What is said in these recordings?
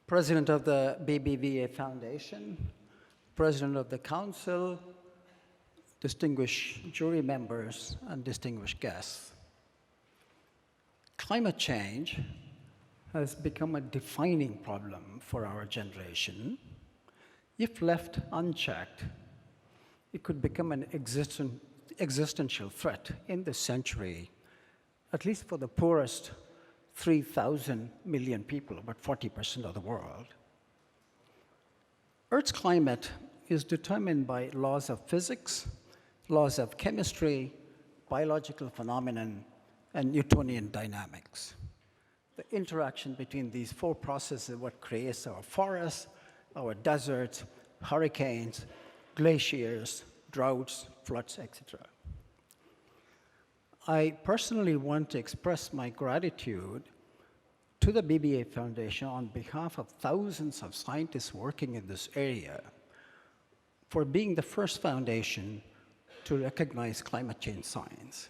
President of the BBVA Foundation, President of the Council, distinguished jury members, and distinguished guests. Climate change has become a defining problem for our generation. If left unchecked, it could become an existential threat in this century, at least for the poorest 3,000 million people, about 40% of the world. Earth's climate is determined by laws of physics, laws of chemistry, biological phenomenon, and Newtonian dynamics. The interaction between these four processes is what creates our forests, our deserts, hurricanes, glaciers, droughts, floods, etc. I personally want to express my gratitude to the BBVA Foundation on behalf of thousands of scientists working in this area for being the first foundation to recognize climate change science.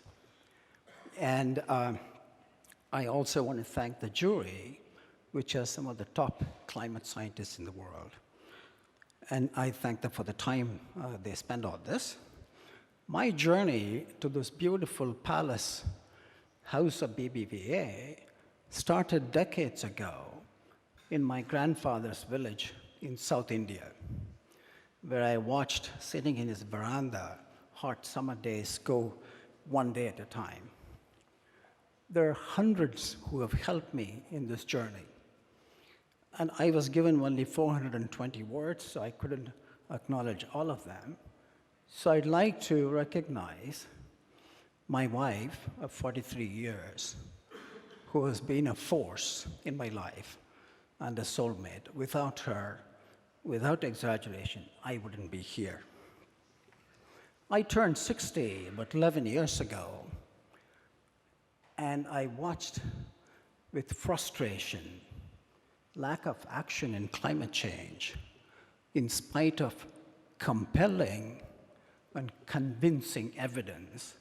And I also want to thank the jury, which has some of the top climate scientists in the world. And I thank them for the time they spend on this. My journey to this beautiful palace house of BBVA started decades ago in my grandfather's village in South India, where I watched, sitting in his veranda, hot summer days go one day at a time. There are hundreds who have helped me in this journey. And I was given only 420 words, so I couldn't acknowledge all of them. So I'd like to recognize my wife of 43 years, who has been a force in my life and a soulmate. Without her, without exaggeration, I wouldn't be here. I turned 60 about 11 years ago, and I watched with frustration lack of action in climate change, in spite of compelling and convincing evidence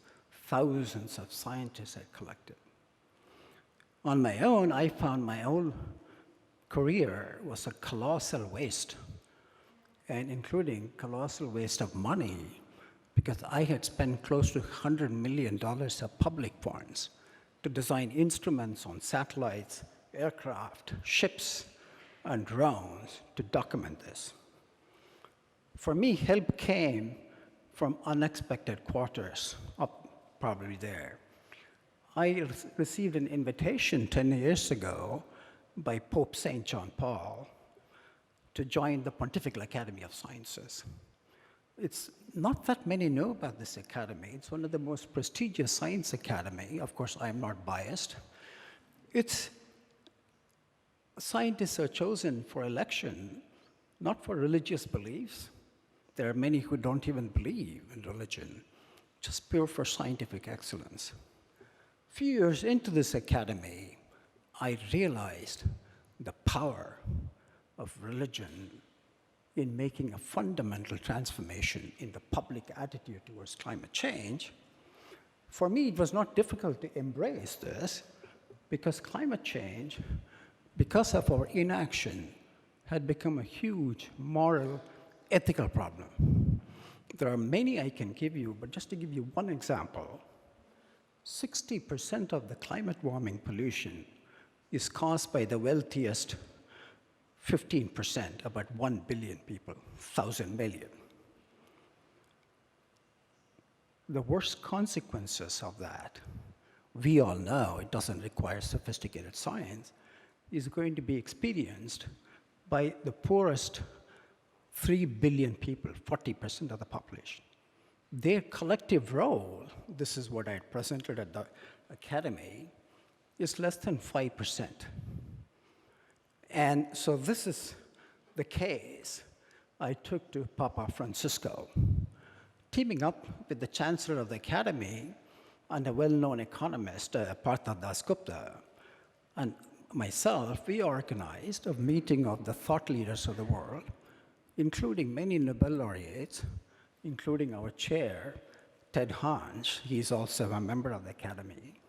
thousands of scientists had collected. On my own, I found my own career was a colossal waste, and including colossal waste of money, because I had spent close to $100 million of public funds to design instruments on satellites, aircraft, ships, and drones to document this. For me, help came from unexpected quarters, up probably there. I received an invitation 10 years ago by Pope St. John Paul to join the Pontifical Academy of Sciences. It's not that many know about this academy. It's one of the most prestigious science academy. Of course, I'm not biased. Scientists are chosen for election, not for religious beliefs. There are many who don't even believe in religion, just pure for scientific excellence. A few years into this academy, I realized the power of religion in making a fundamental transformation in the public attitude towards climate change. For me, it was not difficult to embrace this because climate change, because of our inaction, had become a huge moral, ethical problem. There are many I can give you, but just to give you one example, 60% of the climate warming pollution is caused by the wealthiest 15%, about 1 billion people, 1,000 million. The worst consequences of that, we all know it doesn't require sophisticated science, is going to be experienced by the poorest 3 billion people, 40% of the population. Their collective role, this is what I presented at the academy, is less than 5%. And so this is the case I took to Papa Francisco, teaming up with the Chancellor of the Academy and a well-known economist, Partha Dasgupta, and myself. We organized a meeting of the thought leaders of the world, including many Nobel laureates, including our chair, Ted Hansch. He's also a member of the Academy.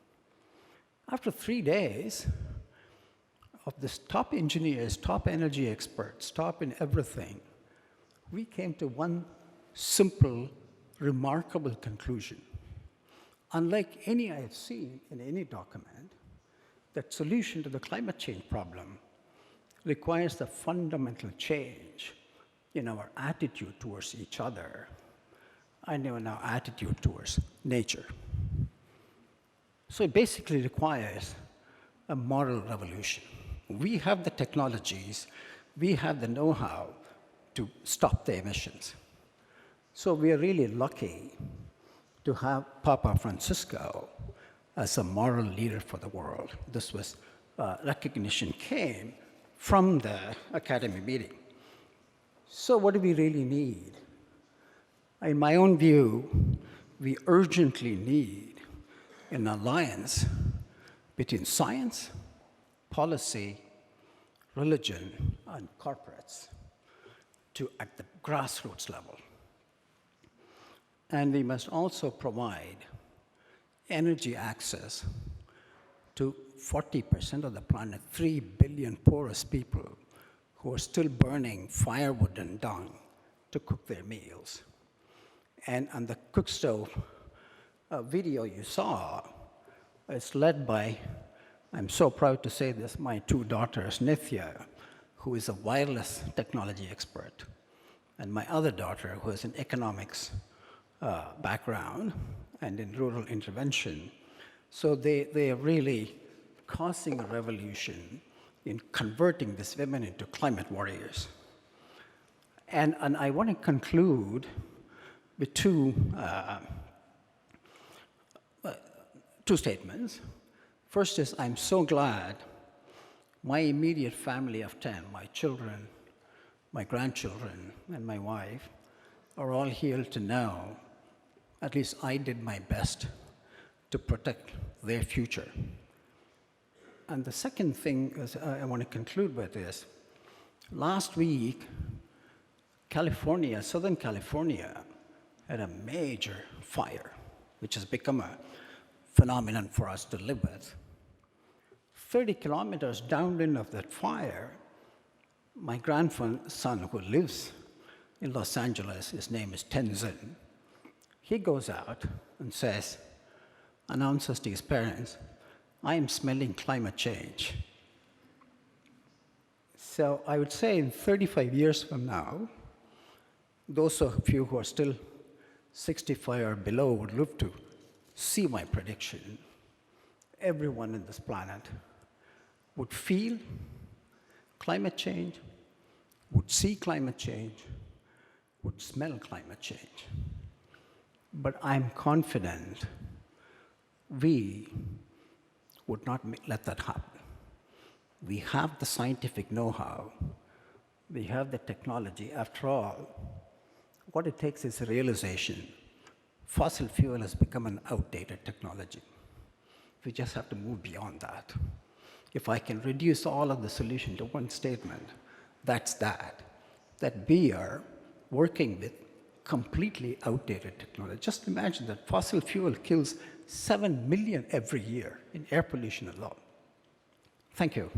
After 3 days, of this top engineers, top energy experts, top in everything, we came to one simple, remarkable conclusion. Unlike any I have seen in any document, that solution to the climate change problem requires a fundamental change in our attitude towards each other and in our attitude towards nature. So it basically requires a moral revolution. We have the technologies, we have the know-how to stop the emissions. So we are really lucky to have Papa Francisco as a moral leader for the world. This was recognition came from the Academy meeting. So what do we really need? In my own view, we urgently need an alliance between science, policy, religion, and corporates at the grassroots level. And we must also provide energy access to 40% of the planet, 3 billion poorest people who are still burning firewood and dung to cook their meals. And on the cook stove video you saw, it's led by, I'm so proud to say this, my 2 daughters, Nithya, who is a wireless technology expert, and my other daughter, who has an economics background and in rural intervention. So they are really causing a revolution in converting these women into climate warriors. And I want to conclude with two statements. First is, I'm so glad my immediate family of 10, my children, my grandchildren, and my wife, are all here to know at least I did my best to protect their future. And the second thing is, I want to conclude with is, last week, California, Southern California, had a major fire, which has become a phenomenon for us to live with. 30 kilometers downwind of that fire, my grandson who lives in Los Angeles, his name is Tenzin, he goes out and announces to his parents, I am smelling climate change. So I would say in 35 years from now, those of you who are still 65 or below would live to see my prediction. Everyone on this planet would feel climate change, would see climate change, would smell climate change. But I'm confident we would not let that happen. We have the scientific know-how. We have the technology. After all, what it takes is a realization. Fossil fuel has become an outdated technology. We just have to move beyond that. If I can reduce all of the solution to one statement, that's that we are working with completely outdated technology. Just imagine that fossil fuel kills 7 million every year in air pollution alone. Thank you.